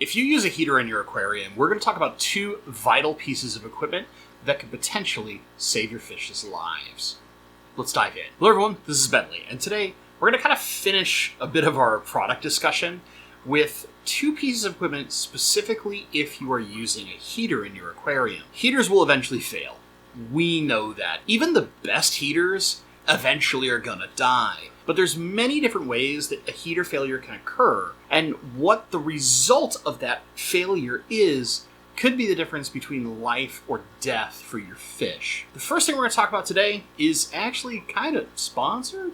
If you use a heater in your aquarium, we're going to talk about two vital pieces of equipment that could potentially save your fish's lives. Let's dive in. Hello everyone, this is Bentley, and today we're going to kind of finish a bit of our product discussion with two pieces of equipment specifically if you are using a heater in your aquarium. Heaters will eventually fail. We know that. Even the best heaters eventually are going to die. But there's many different ways that a heater failure can occur, and what the result of that failure is could be the difference between life or death for your fish. The first thing we're going to talk about today is actually kind of sponsored?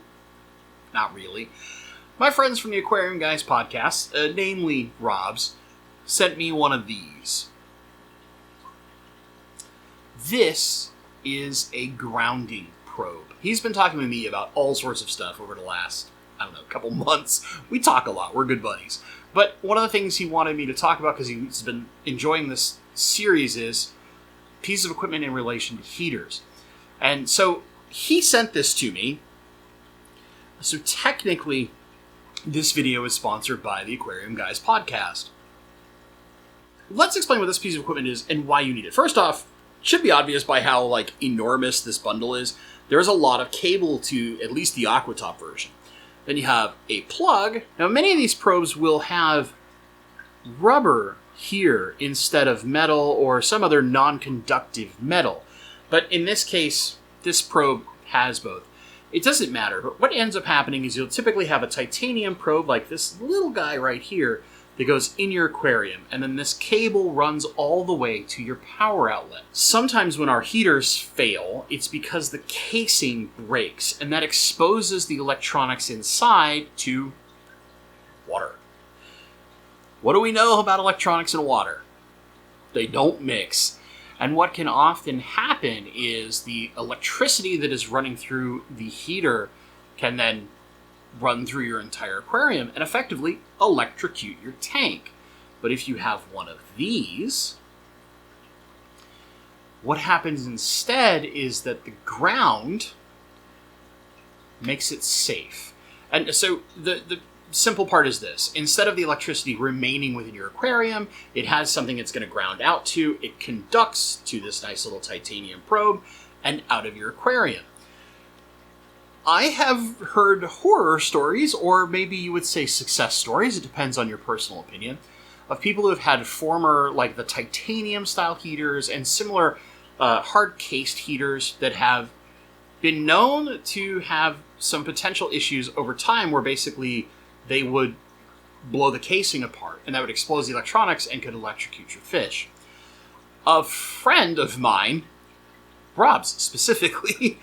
Not really. My friends from the Aquarium Guys podcast, namely Rob's, sent me one of these. This is a grounding probe. He's been talking to me about all sorts of stuff over the last, couple months. We talk a lot. We're good buddies. But one of the things he wanted me to talk about, because he's been enjoying this series, is pieces of equipment in relation to heaters. And so he sent this to me. So technically, this video is sponsored by the Aquarium Guys podcast. Let's explain what this piece of equipment is and why you need it. First off, it should be obvious by how enormous this bundle is. There's a lot of cable to at least the Aquatop version. Then you have a plug. Now, many of these probes will have rubber here instead of metal or some other non-conductive metal. But in this case, this probe has both. It doesn't matter, but what ends up happening is you'll typically have a titanium probe like this little guy right here that goes in your aquarium, and then this cable runs all the way to your power outlet. Sometimes when our heaters fail, it's because the casing breaks, and that exposes the electronics inside to water. What do we know about electronics and water? They don't mix. And what can often happen is the electricity that is running through the heater can then run through your entire aquarium and effectively electrocute your tank. But if you have one of these, what happens instead is that the ground makes it safe. And so the simple part is this. Instead of the electricity remaining within your aquarium, it has something it's going to ground out to. It conducts to this nice little titanium probe and out of your aquarium. I have heard horror stories, or maybe you would say success stories, it depends on your personal opinion, of people who have had former, the titanium-style heaters and similar hard-cased heaters that have been known to have some potential issues over time where basically they would blow the casing apart, and that would expose the electronics and could electrocute your fish. A friend of mine, Rob's specifically,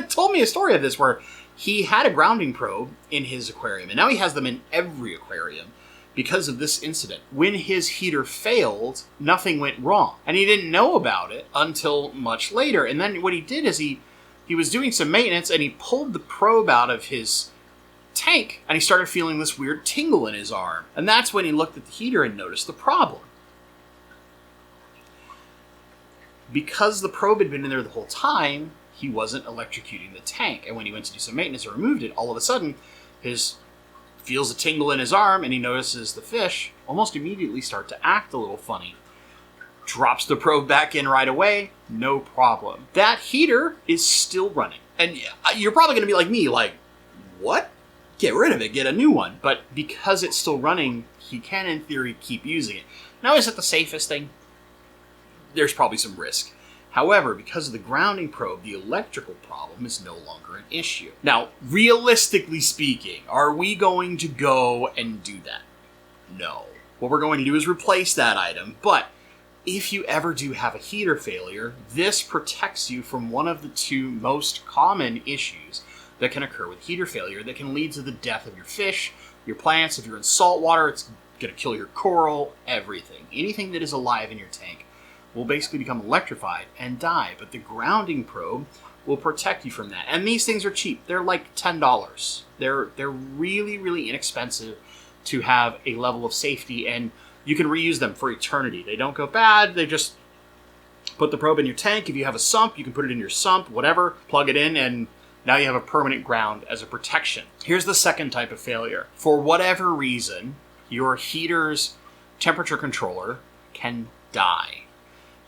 told me a story of this where he had a grounding probe in his aquarium, and now he has them in every aquarium because of this incident. When his heater failed, nothing went wrong, and he didn't know about it until much later. And then what he did is he was doing some maintenance, and he pulled the probe out of his tank, and he started feeling this weird tingle in his arm. And that's when he looked at the heater and noticed the problem. Because the probe had been in there the whole time, he wasn't electrocuting the tank. And when he went to do some maintenance and removed it, all of a sudden, feels a tingle in his arm, and he notices the fish almost immediately start to act a little funny. Drops the probe back in right away, no problem. That heater is still running. And you're probably going to be like me, what? Get rid of it, get a new one. But because it's still running, he can, in theory, keep using it. Now, is it the safest thing? There's probably some risk. However, because of the grounding probe, the electrical problem is no longer an issue. Now, realistically speaking, are we going to go and do that? No. What we're going to do is replace that item, but if you ever do have a heater failure, this protects you from one of the two most common issues that can occur with heater failure that can lead to the death of your fish, your plants. If you're in salt water, it's going to kill your coral, everything. Anything that is alive in your tank will basically become electrified and die, but the grounding probe will protect you from that. And these things are cheap. They're like $10. They're really, really inexpensive to have a level of safety, and you can reuse them for eternity. They don't go bad. They just put the probe in your tank. If you have a sump, you can put it in your sump, whatever, plug it in, and now you have a permanent ground as a protection. Here's the second type of failure. For whatever reason, your heaters temperature controller can die.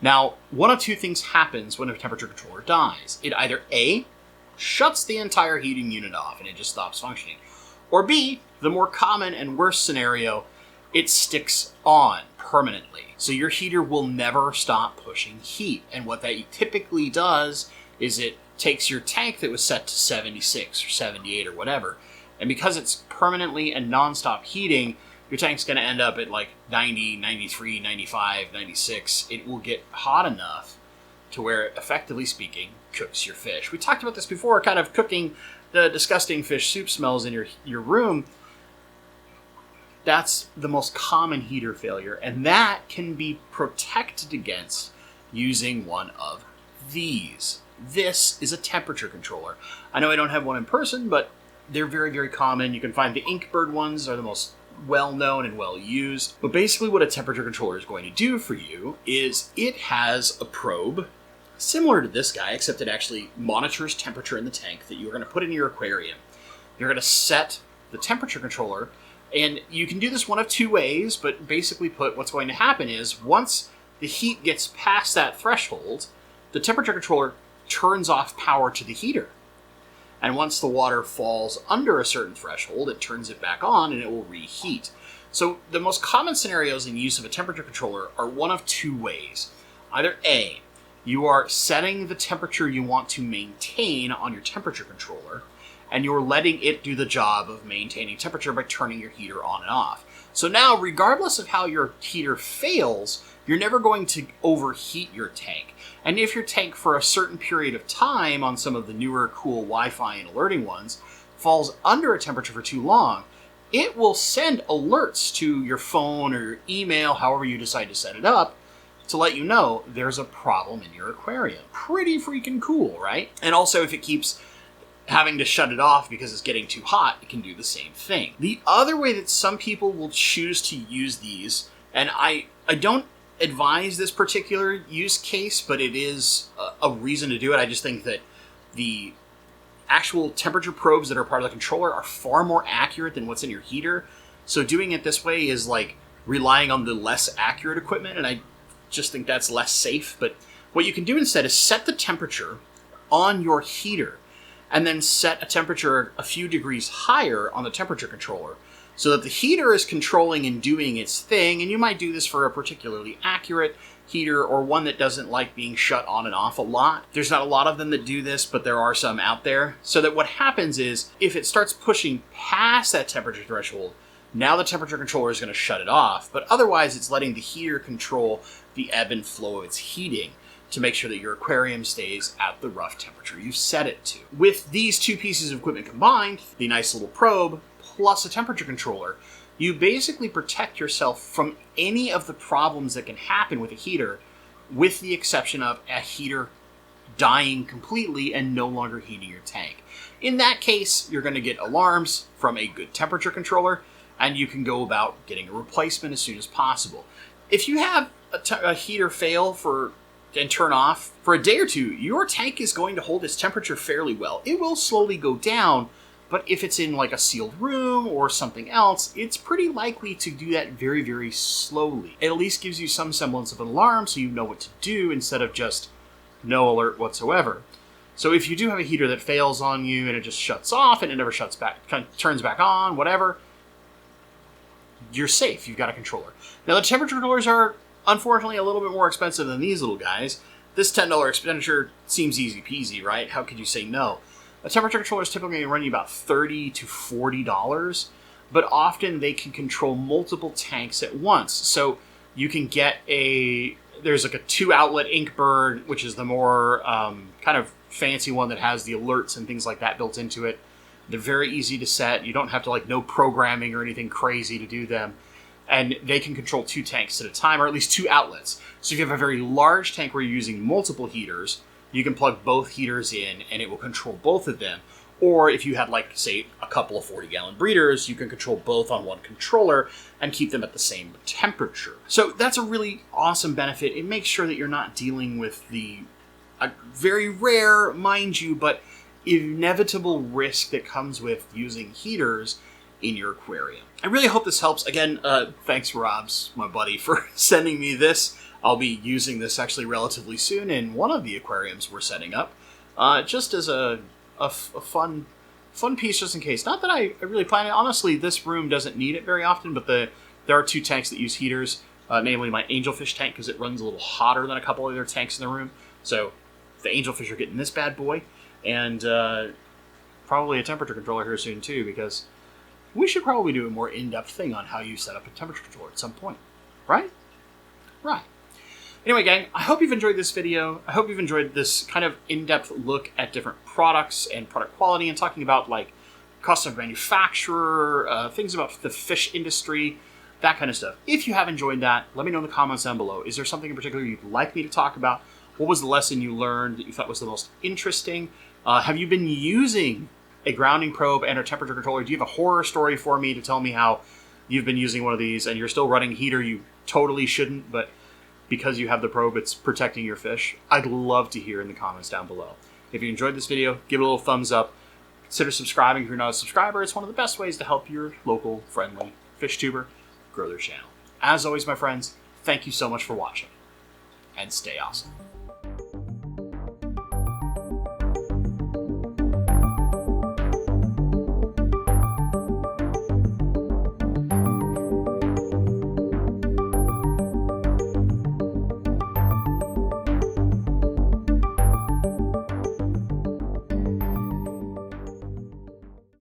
Now, one of two things happens when a temperature controller dies. It either A, shuts the entire heating unit off and it just stops functioning, or B, the more common and worst scenario, it sticks on permanently. So your heater will never stop pushing heat. And what that typically does is it takes your tank that was set to 76 or 78 or whatever, and because it's permanently and nonstop heating, your tank's going to end up at like 90, 93, 95, 96. It will get hot enough to where it, effectively speaking, cooks your fish. We talked about this before, kind of cooking the disgusting fish soup smells in your room. That's the most common heater failure, and that can be protected against using one of these. This is a temperature controller. I know I don't have one in person, but they're very, very common. You can find the Inkbird ones are the most well-known and well-used. But basically what a temperature controller is going to do for you is it has a probe similar to this guy, except it actually monitors temperature in the tank that you're going to put in your aquarium. You're going to set the temperature controller, and you can do this one of two ways, but basically what's going to happen is once the heat gets past that threshold, the temperature controller turns off power to the heater. And once the water falls under a certain threshold, it turns it back on and it will reheat. So the most common scenarios in use of a temperature controller are one of two ways. Either A, you are setting the temperature you want to maintain on your temperature controller, and you're letting it do the job of maintaining temperature by turning your heater on and off. So now, regardless of how your heater fails, you're never going to overheat your tank. And if your tank for a certain period of time on some of the newer cool Wi-Fi and alerting ones falls under a temperature for too long, it will send alerts to your phone or your email, however you decide to set it up, to let you know there's a problem in your aquarium. Pretty freaking cool, right? And also if it keeps having to shut it off because it's getting too hot, it can do the same thing. The other way that some people will choose to use these, and I don't advise this particular use case, but it is a reason to do it. I just think that the actual temperature probes that are part of the controller are far more accurate than what's in your heater. So doing it this way is like relying on the less accurate equipment, and I just think that's less safe. But what you can do instead is set the temperature on your heater and then set a temperature a few degrees higher on the temperature controller so that the heater is controlling and doing its thing. And you might do this for a particularly accurate heater or one that doesn't like being shut on and off a lot. There's not a lot of them that do this, but there are some out there. So that what happens is if it starts pushing past that temperature threshold, now the temperature controller is going to shut it off, but otherwise it's letting the heater control the ebb and flow of its heating to make sure that your aquarium stays at the rough temperature you set it to. With these two pieces of equipment combined, the nice little probe plus a temperature controller, you basically protect yourself from any of the problems that can happen with a heater, with the exception of a heater dying completely and no longer heating your tank. In that case, you're going to get alarms from a good temperature controller, and you can go about getting a replacement as soon as possible. If you have a heater fail and turn off for a day or two, your tank is going to hold its temperature fairly well. It will slowly go down, but if it's in like a sealed room or something else, it's pretty likely to do that very, very slowly. It at least gives you some semblance of an alarm so you know what to do instead of just no alert whatsoever. So if you do have a heater that fails on you and it just shuts off and it never shuts back, kind of turns back on, whatever, you're safe. You've got a controller. Now the temperature controllers are unfortunately a little bit more expensive than these little guys. This $10 expenditure seems easy peasy, right? How could you say no? A temperature controller is typically going to run you about $30 to $40, but often they can control multiple tanks at once. So you can get there's like a 2-outlet Inkbird, which is the more kind of fancy one that has the alerts and things like that built into it. They're very easy to set. You don't have to know programming or anything crazy to do them. And they can control 2 tanks at a time, or at least 2 outlets. So if you have a very large tank where you're using multiple heaters, you can plug both heaters in and it will control both of them. Or if you had, say, a couple of 40-gallon breeders, you can control both on one controller and keep them at the same temperature. So that's a really awesome benefit. It makes sure that you're not dealing with the very rare, mind you, but inevitable risk that comes with using heaters in your aquarium. I really hope this helps. Again, thanks Robs, my buddy, for sending me this. I'll be using this actually relatively soon in one of the aquariums we're setting up, just as a fun piece just in case. Not that I really plan it. Honestly, this room doesn't need it very often, but there are 2 tanks that use heaters, namely my angelfish tank, because it runs a little hotter than a couple other tanks in the room. So the angelfish are getting this bad boy, and probably a temperature controller here soon too, because we should probably do a more in-depth thing on how you set up a temperature controller at some point. Right? Right. Anyway, gang, I hope you've enjoyed this video. I hope you've enjoyed this kind of in-depth look at different products and product quality, and talking about like cost of manufacturer, things about the fish industry, that kind of stuff. If you have enjoyed that, let me know in the comments down below. Is there something in particular you'd like me to talk about? What was the lesson you learned that you thought was the most interesting? Have you been using a grounding probe and a temperature controller? Do you have a horror story for me to tell me how you've been using one of these and you're still running heater? You totally shouldn't, but because you have the probe, it's protecting your fish. I'd love to hear in the comments down below. If you enjoyed this video, give it a little thumbs up. Consider subscribing if you're not a subscriber. It's one of the best ways to help your local friendly fish tuber grow their channel. As always, my friends, thank you so much for watching, and stay awesome.